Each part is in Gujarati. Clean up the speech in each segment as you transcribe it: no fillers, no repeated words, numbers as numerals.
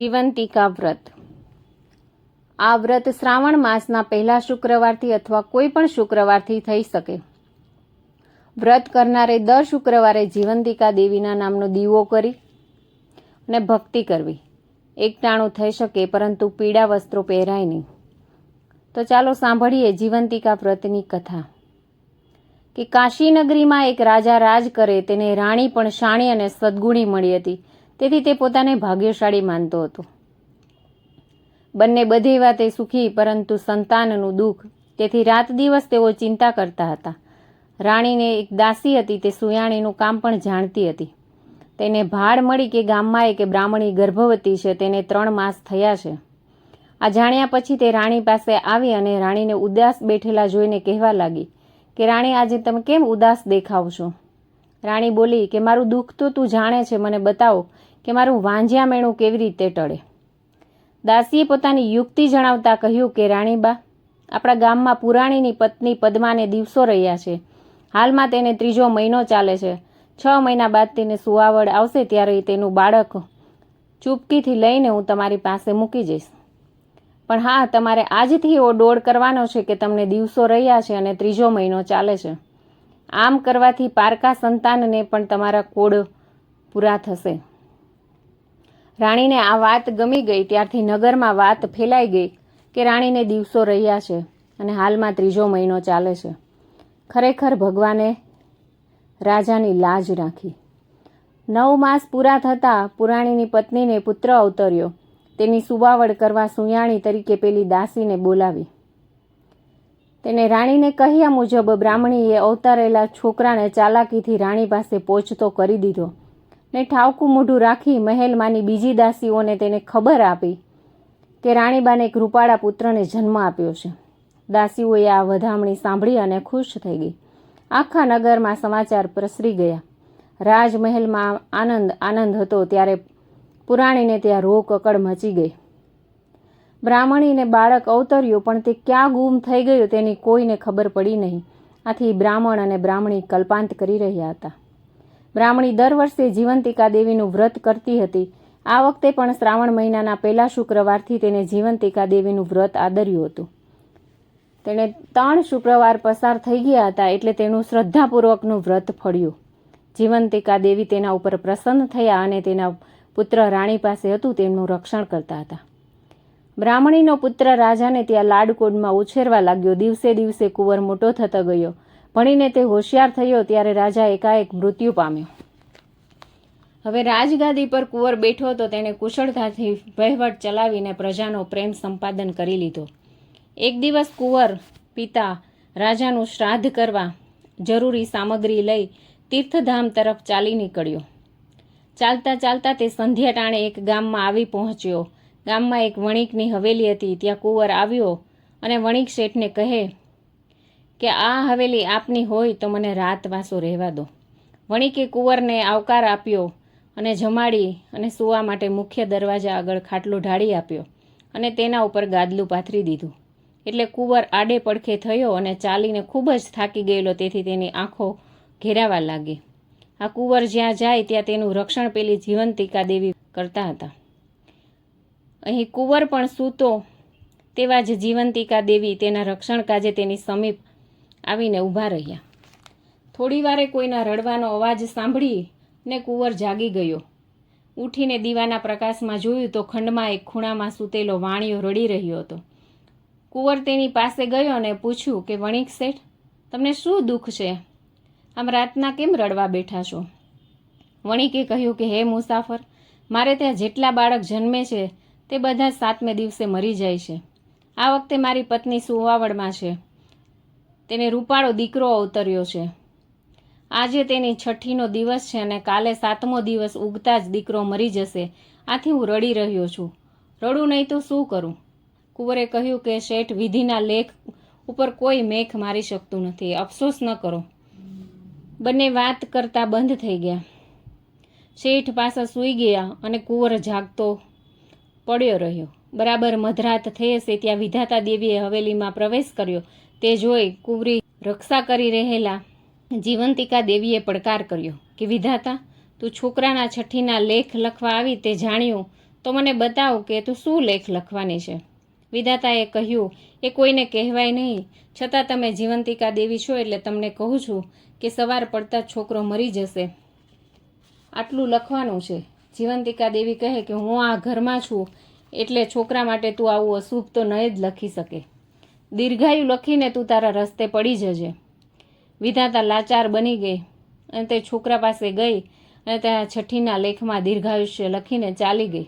જીવંતિકા વ્રત. આ વ્રત શ્રાવણ માસના પહેલા શુક્રવારથી અથવા કોઈ પણ શુક્રવારથી થઈ શકે. વ્રત કરનારે દર શુક્રવારે જીવંતિકા દેવીના નામનો દીવો કરી અને ભક્તિ કરવી. એકટાણું થઈ શકે પરંતુ પીળા વસ્ત્રો પહેરાય નહીં. તો ચાલો સાંભળીએ જીવંતિકા વ્રતની કથા. કે કાશી નગરીમાં એક રાજા રાજ કરે, તેને રાણી પણ શાણી અને સદ્ગુણી મળી હતી. તેથી તે પોતાને ભાગ્યશાળી માનતો હતો. બંને બધી વાતે સુખી, પરંતુ સંતાનનું દુઃખ, તેથી રાત દિવસ તેઓ ચિંતા કરતા હતા. રાણીને એક દાસી હતી, તે સુયાણીનું કામ પણ જાણતી હતી. તેને ભાળ મળી કે ગામમાં એક બ્રાહ્મણી ગર્ભવતી છે, તેને 3 માસ થયા છે. આ જાણ્યા પછી તે રાણી પાસે આવી અને રાણીને ઉદાસ બેઠેલા જોઈને કહેવા લાગી કે રાણી, આજે તમે કેમ ઉદાસ દેખાવ છો? રાણી બોલી કે મારું દુઃખ તો તું જાણે છે, મને બતાવો કે મારું વાંઝ્યા મેણું કેવી રીતે ટળે. દાસીએ પોતાની યુક્તિ જણાવતા કહ્યું કે રાણીબા, આપણા ગામમાં પુરાણીની પત્ની પદ્માને દિવસો રહ્યા છે. હાલમાં તેને 3જો મહિનો ચાલે છે. 6 મહિના બાદ તેને સુવાવડ આવશે, ત્યારે તેનું બાળક ચૂપકીથી લઈને હું તમારી પાસે મૂકી જઈશ. પણ હા, તમારે આજથી એવો ડોળ કરવાનો છે કે તમને દિવસો રહ્યા છે અને 3જો મહિનો ચાલે છે. આમ કરવાથી પારકા સંતાનને પણ તમારા કોડ પૂરા થશે. રાણીને આ વાત ગમી ગઈ. ત્યારથી નગરમાં વાત ફેલાઈ ગઈ કે રાણીને દિવસો રહ્યા છે અને હાલમાં 3જો મહિનો ચાલે છે. ખરેખર ભગવાને રાજાની લાજ રાખી. 9 માસ પૂરા થતાં પુરાણીની પત્નીને પુત્ર અવતર્યો. તેની સુવાવડ કરવા સુયાણી તરીકે પેલી દાસીને બોલાવી. તેને રાણીને કહ્યા મુજબ બ્રાહ્મણીએ અવતરેલા છોકરાને ચાલાકીથી રાણી પાસે પહોંચતો કરી દીધો ને ઠાવકું મોઢું રાખી મહેલમાંની બીજી દાસીઓને તેને ખબર આપી કે રાણીબાને એક રૂપાળા પુત્રને જન્મ આપ્યો છે. દાસીઓએ આ વધામણી સાંભળી અને ખુશ થઈ ગઈ. આખા નગરમાં સમાચાર પ્રસરી ગયા. રાજમહેલમાં આનંદ હતો. ત્યારે પુરાણીને ત્યાં રોકકળ મચી ગઈ. બ્રાહ્મણીને બાળક અવતર્યું, પણ તે ક્યાં ગુમ થઈ ગયું તેની કોઈને ખબર પડી નહીં. આથી બ્રાહ્મણ અને બ્રાહ્મણી કલ્પાંત કરી રહ્યા હતા. બ્રાહ્મણી દર વર્ષે જીવંતિકા દેવીનું વ્રત કરતી હતી. આ વખતે પણ શ્રાવણ મહિનાના પહેલા શુક્રવારથી તેને જીવંતિકા દેવીનું વ્રત આદર્યું હતું. તેણે 3 શુક્રવાર પસાર થઈ ગયા હતા, એટલે તેનું શ્રદ્ધાપૂર્વકનું વ્રત ફળ્યું. જીવંતિકા દેવી તેના ઉપર પ્રસન્ન થયા અને તેના પુત્ર રાણી પાસે હતું તેમનું રક્ષણ કરતા હતા. બ્રાહ્મણીનો પુત્ર રાજાને ત્યાં લાડકોડમાં ઉછેરવા લાગ્યો. દિવસે દિવસે કુંવર મોટો થતો ગયો. ભણીને તે હોશિયાર થયો ત્યારે રાજા એકાએક મૃત્યુ પામ્યો. હવે રાજગાદી પર કુંવર બેઠો હતો. તેણે કુશળતાથી વહીવટ ચલાવીને પ્રજાનો પ્રેમ સંપાદન કરી લીધો. એક દિવસ કુંવર પિતા રાજાનું શ્રાદ્ધ કરવા જરૂરી સામગ્રી લઈ તીર્થધામ તરફ ચાલી નીકળ્યો. ચાલતા ચાલતા તે સંધ્યા ટાણે એક ગામમાં આવી પહોંચ્યો. ગામમાં એક વણિકની હવેલી હતી. ત્યાં કુંવર આવ્યો અને વણિક શેઠને કહે કે આ હવેલી આપની હોય તો મને રાતવાસો રહેવા દો. વણિકે કુંવરને આવકાર આપ્યો અને જમાડી અને સૂવા માટે મુખ્ય દરવાજા આગળ ખાટલો ઢાળી આપ્યો અને તેના ઉપર ગાદલું પાથરી દીધું. એટલે કુંવર આડે પડખે થયો અને ચાલીને ખૂબ જ થાકી ગયેલો, તેથી તેની આંખો ઘેરાવા લાગી. આ કુંવર જ્યાં જાય ત્યાં તેનું રક્ષણ પેલી જીવંતિકા દેવી કરતા હતા. અહીં કુંવર પણ સૂતો તેવા જ જીવંતિકા દેવી તેના રક્ષણ કાજે તેની સમીપ આવીને ઊભા રહ્યા. થોડી વારે કોઈના રડવાનો અવાજ સાંભળીને કુંવર જાગી ગયો. ઉઠીને દીવાના પ્રકાશમાં જોયું તો ખંડમાં એક ખૂણામાં સૂતેલો વાણિયો રડી રહ્યો હતો. કુંવર તેની પાસે ગયો અને પૂછ્યું કે વણિક શેઠ, તમને શું દુઃખ છે? આમ રાતના કેમ રડવા બેઠા છો? વણિકે કહ્યું કે હે મુસાફર, મારે ત્યાં જેટલા બાળક જન્મે છે તે બધા 7મે દિવસે મરી જાય છે. આ વખતે મારી પત્ની સુવાવડમાં છે. તેને રૂપાળો દીકરો અવતર્યો છે. આજે તેની 6ઠીનો દિવસ છે અને કાલે 7મો દિવસ ઉગતા જ દીકરો મરી જશે. આથી હું રડી રહ્યો છું. રડું નહીં તો શું કરું? કુંવરે કહ્યું કે શેઠ, વિધિના લેખ ઉપર કોઈ મેખ મારી શકતું નથી. અફસોસ ન કરો. બંને વાત કરતા બંધ થઈ ગયા. શેઠ પાછા સૂઈ ગયા અને કુંવર જાગતો પડ્યો રહ્યો. બરાબર મધરાત થઈ હશે ત્યાં વિધાતા દેવીએ હવેલીમાં પ્રવેશ કર્યો. તે જોઈ કુંવરી રક્ષા કરી રહેલા જીવંતિકા દેવીએ પડકાર કર્યો કે વિધાતા, તું છોકરાના 6ઠ્ઠીના લેખ લખવા આવી તે જાણ્યું તો મને બતાવ કે તું શું લેખ લખવાની છે. વિધાતાએ કહ્યું, એ કોઈને કહેવાય નહીં, છતાં તમે જીવંતિકા દેવી છો એટલે તમને કહું છું કે સવાર પડતા જ છોકરો મરી જશે. આટલું લખવાનું છે. જીવંતિકા દેવી કહે કે હું આ ઘરમાં છું એટલે છોકરા માટે તું આવું અશુભ તો નહીં જ લખી શકે. દીર્ઘાયુ લખીને તું તારા રસ્તે પડી જજે. વિધાતા લાચાર બની ગઈ અને તે છોકરા પાસે ગઈ અને તેના છઠ્ઠીના લેખમાં દીર્ઘાયુષ્ય લખીને ચાલી ગઈ.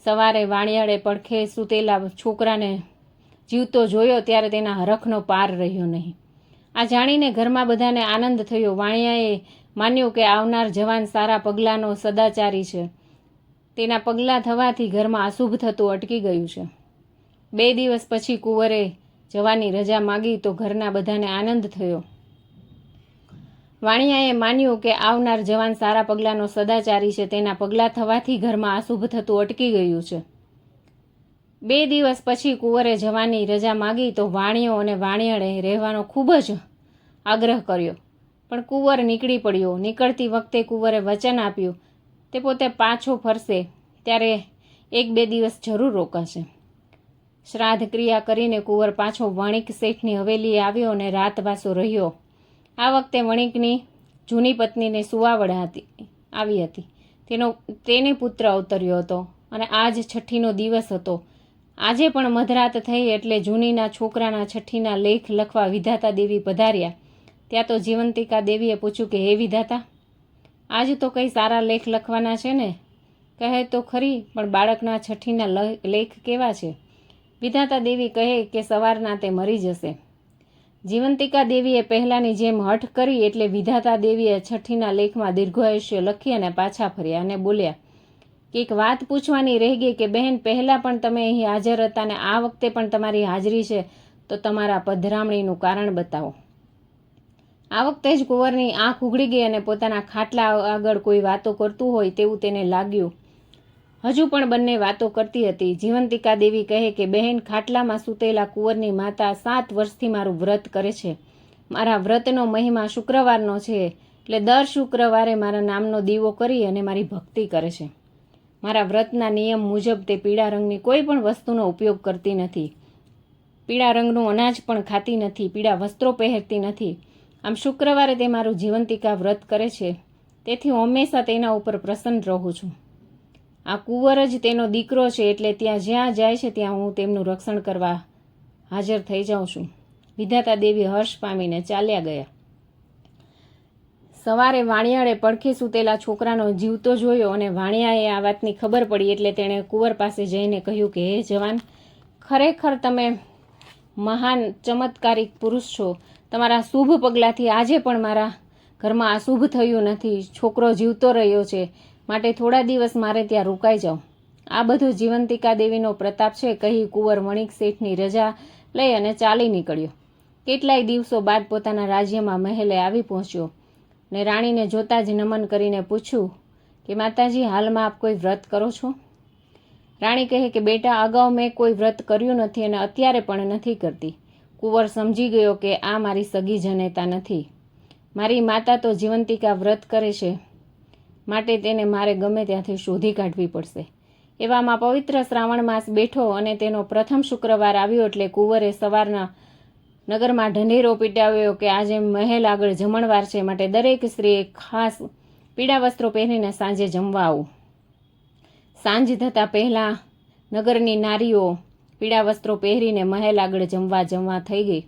સવારે વાણિયાળે પડખે સૂતેલા છોકરાને જીવતો જોયો ત્યારે તેના હરખનો પાર રહ્યો નહીં. આ જાણીને ઘરમાં બધાને આનંદ થયો. વાણિયાએ માન્યું કે આવનાર જવાન સારા પગલાંનો સદાચારી છે. તેના પગલાં થવાથી ઘરમાં અશુભ થતું અટકી ગયું છે. 2 દિવસ પછી કુંવરે જવાની રજા માગી તો ઘરના બધાને આનંદ થયો. વાણિયાએ માન્યું કે આવનાર જવાન સારા પગલાંનો સદાચારી છે. તેના પગલાં થવાથી ઘરમાં અશુભ થતું અટકી ગયું છે. 2 દિવસ પછી કુંવરે જવાની રજા માગી તો વાણિયો અને વાણિયાળે રહેવાનો ખૂબ જ આગ્રહ કર્યો, પણ કુંવર નીકળી પડ્યો. નીકળતી વખતે કુંવરે વચન આપ્યું તે પોતે પાછો ફરશે ત્યારે 1-2 દિવસ જરૂર રોકાશે. શ્રાદ્ધ ક્રિયા કરીને કુંવર પાછો વણિક શેઠની હવેલીએ આવ્યો અને રાતવાસો રહ્યો. આ વખતે વણિકની જૂની પત્નીને સુવાવડ આવી હતી. તેને પુત્ર અવતર્યો હતો અને આજ છઠ્ઠીનો દિવસ હતો. આજે પણ મધરાત થઈ એટલે જૂનીના છોકરાના છઠ્ઠીના લેખ લખવા વિધાતા દેવી પધાર્યા. ત્યાં તો જીવંતિકા દેવીએ પૂછ્યું કે હે વિધાતા, આજ તો કંઈ સારા લેખ લખવાના છે ને? કહે તો ખરી, પણ બાળકના છઠ્ઠીના લેખ કેવા છે? વિધાતા દેવી કહે કે સવારના તે મરી જશે. જીવંતિકા દેવીએ પહેલાંની જેમ હઠ કરી એટલે વિધાતા દેવીએ છઠ્ઠીના લેખમાં દીર્ઘાયુષ્ય લખી અને પાછા ફર્યા અને બોલ્યા કે એક વાત પૂછવાની રહી ગઈ કે બહેન, પહેલાં પણ તમે અહીં હાજર હતા ને આ વખતે પણ તમારી હાજરી છે, તો તમારા પધરામણીનું કારણ બતાવો. આ વખતે જ કુંવરની આંખ ઉઘડી ગઈ અને પોતાના ખાટલા આગળ કોઈ વાતો કરતું હોય તેવું તેને લાગ્યું. હજુ પણ બંને વાતો કરતી હતી. જીવંતિકા દેવી કહે કે બહેન, ખાટલામાં સૂતેલા કુંવરની માતા 7 વર્ષથી મારું વ્રત કરે છે. મારા વ્રતનો મહિમા શુક્રવારનો છે એટલે દર શુક્રવારે મારા નામનો દીવો કરી અને મારી ભક્તિ કરે છે. મારા વ્રતના નિયમ મુજબ તે પીળા રંગની કોઈ પણ વસ્તુનો ઉપયોગ કરતી નથી. પીળા રંગનું અનાજ પણ ખાતી નથી. પીળા વસ્ત્રો પહેરતી નથી. આમ શુક્રવારે તે મારું જીવંતિકા વ્રત કરે છે, તેથી હું હંમેશા તેના ઉપર પ્રસન્ન રહું છું. આ કુંવર જ તેનો દીકરો છે એટલે ત્યાં જ્યાં જાય છે ત્યાં હું તેમનું રક્ષણ કરવા હાજર થઈ જાઉં છું. વિધાતા દેવી હર્ષ પામીને ચાલ્યા ગયા. સવારે વાણિયાળે પડખે સૂતેલા છોકરાનો જીવતો જોયો અને વાણિયાએ આ વાતની ખબર પડી એટલે તેણે કુંવર પાસે જઈને કહ્યું કે હે જવાન, ખરેખર તમે મહાન ચમત્કારિક પુરુષ છો. તમારા શુભ પગલાંથી આજે પણ મારા ઘરમાં અશુભ થયું નથી. છોકરો જીવતો રહ્યો છે, માટે થોડા દિવસ મારે ત્યાં રોકાઈ જાઓ. આ બધો જીવંતિકા દેવીનો પ્રતાપ છે, કહી કુંવર વણિક શેઠની રજા લઈ અને ચાલી નીકળ્યો. કેટલાય દિવસો બાદ પોતાના રાજ્યમાં મહેલે આવી પહોંચ્યો ને રાણીને જોતા જ નમન કરીને પૂછ્યું કે માતાજી, હાલમાં આપ કોઈ વ્રત કરો છો? રાણી કહે કે બેટા, અગાઉ મેં કોઈ વ્રત કર્યું નથી અને અત્યારે પણ નથી કરતી. કુંવર સમજી ગયો કે આ મારી સગી જનેતા નથી. મારી માતા તો જીવંતિકા વ્રત કરે છે, માટે તેને મારે ગમે ત્યાંથી શોધી કાઢવી પડશે. એવામાં પવિત્ર શ્રાવણ માસ બેઠો અને તેનો પ્રથમ શુક્રવાર આવ્યો એટલે કુંવરે સવારના નગરમાં ઢંઢેરો પીટાવ્યો કે આજે મહેલ આગળ જમણવાર છે, માટે દરેક સ્ત્રીએ ખાસ પીળા વસ્ત્રો પહેરીને સાંજે જમવા આવું. સાંજ થતાં પહેલાં નગરની નારીઓ પીળા વસ્ત્રો પહેરીને મહેલ આગળ જમવા થઈ ગઈ.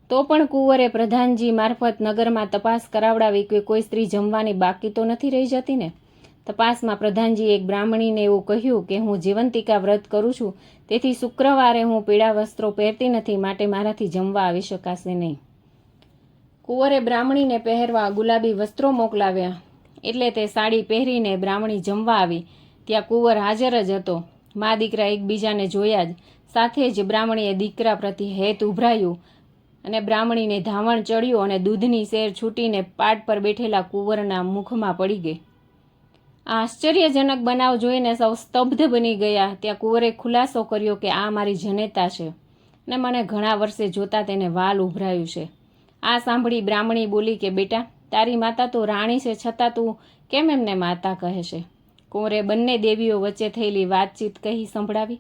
તો પણ કુંવરે પ્રધાનજી મારફત નગરમાં તપાસ કરાવડાવી કે કોઈ સ્ત્રી જમવાની બાકી તો નથી રહી જતી ને. તપાસમાં પ્રધાનજીએ એક બ્રાહ્મણીને એવું કહ્યું કે હું જીવંતિકા વ્રત કરું છું, તેથી શુક્રવારે હું પીળા વસ્ત્રો પહેરતી નથી, માટે મારાથી જમવા આવી શકાશે નહીં. કુંવરે બ્રાહ્મણીને પહેરવા ગુલાબી વસ્ત્રો મોકલાવ્યા એટલે તે સાડી પહેરીને બ્રાહ્મણી જમવા આવી. ત્યાં કુંવર હાજર જ હતો. મા દીકરા એકબીજાને જોયા જ સાથે જ બ્રાહ્મણીએ દીકરા પ્રતિ હેત ઉભરાયું અને બ્રાહ્મણીને ધાવણ ચડ્યું અને દૂધની સેર છૂટીને પાટ પર બેઠેલા કુંવરના મુખમાં પડી ગઈ. આ આશ્ચર્યજનક બનાવ જોઈને સૌ સ્તબ્ધ બની ગયા. ત્યાં કુંવરે ખુલાસો કર્યો કે આ મારી જનેતા છે અને મને ઘણા વર્ષે જોતા તેને વાલ ઉભરાયું છે. આ સાંભળી બ્રાહ્મણી બોલી કે બેટા, તારી માતા તો રાણી છે, છતાં તું કેમ એમને માતા કહે છે? કુંવરે બંને દેવીઓ વચ્ચે થયેલી વાતચીત કહી સંભળાવી.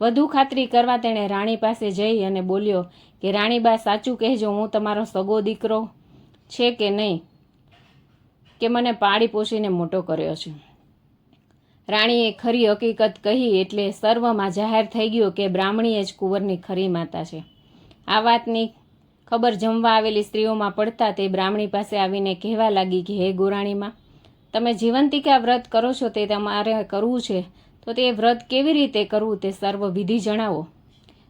વધુ ખાતરી કરવા તેણે રાણી પાસે જઈ અને બોલ્યો કે રાણીબા, સાચું કહેજો, હું તમારો સગો દીકરો છે કે નહીં, કે મને પાળી પોષીને મોટો કર્યો છે. રાણીએ ખરી હકીકત કહી એટલે સર્વમાં જાહેર થઈ ગયો કે બ્રાહ્મણીએ જ કુંવરની ખરી માતા છે. આ વાતની ખબર જમવા આવેલી સ્ત્રીઓમાં પડતા તે બ્રાહ્મણી પાસે આવીને કહેવા લાગી કે હે ગોરાણીમાં, તમે જીવંતિકા વ્રત કરો છો તે તમારે કરવું છે, તો તે વ્રત કેવી રીતે કરવું તે સર્વ વિધિ જણાવો.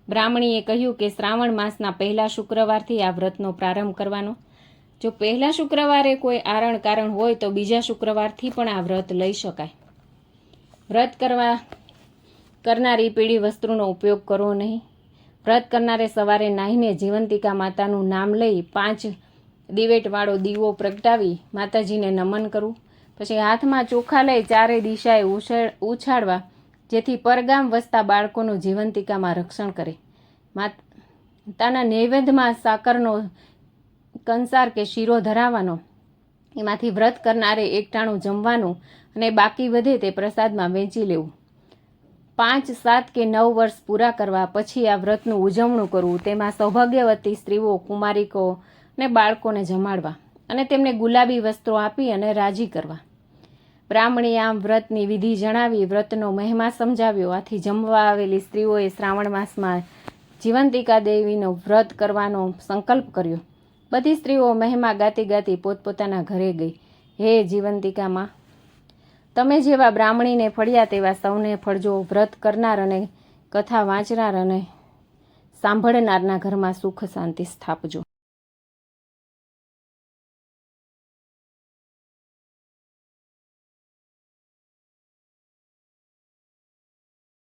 બ્રાહ્મણીએ કહ્યું કે શ્રાવણ માસના પહેલા શુક્રવારથી આ વ્રતનો પ્રારંભ કરવાનો. જો પહેલા શુક્રવારે કોઈ આરણ કારણ હોય તો બીજા શુક્રવારથી પણ આ વ્રત લઈ શકાય. વ્રત કરનારી પીળી વસ્ત્રુનો ઉપયોગ કરવો નહીં. વ્રત કરનારે સવારે નાહીને જીવંતિકા માતાનું નામ લઈ 5 દિવેટવાળો દીવો પ્રગટાવી માતાજીને નમન કરવું. પછી હાથમાં ચોખા લઈ ચારે દિશાએ ઉછાળવા, જેથી પરગામ વસતા બાળકોનું જીવંતિકામાં રક્ષણ કરે. માતાના નૈવેદ્યમાં સાકરનો કંસાર કે શીરો ધરાવવાનો, એમાંથી વ્રત કરનારે એકટાણું જમવાનું અને બાકી વધે તે પ્રસાદમાં વહેંચી લેવું. 5, 7 કે 9 વર્ષ પૂરા કરવા પછી આ વ્રતનું ઉજવણું કરવું. તેમાં સૌભાગ્યવતી સ્ત્રીઓ, કુમારિકો અને બાળકોને જમાડવા અને તેમને ગુલાબી વસ્ત્રો આપી અને રાજી કરવા. બ્રાહ્મણીએ આમ વ્રતની વિધિ જણાવી, વ્રતનો મહિમા સમજાવ્યો. આથી જમવા આવેલી સ્ત્રીઓએ શ્રાવણ માસમાં જીવંતિકા દેવીનો વ્રત કરવાનો સંકલ્પ કર્યો. બધી સ્ત્રીઓ મહિમા ગાતી ગાતી પોતપોતાના ઘરે ગઈ. હે જીવંતિકામાં, તમે જેવા બ્રાહ્મણીને ફળ્યા તેવા સૌને ફળજો. વ્રત કરનાર અને કથા વાંચનાર અને સાંભળનારના ઘરમાં સુખ શાંતિ સ્થાપજો.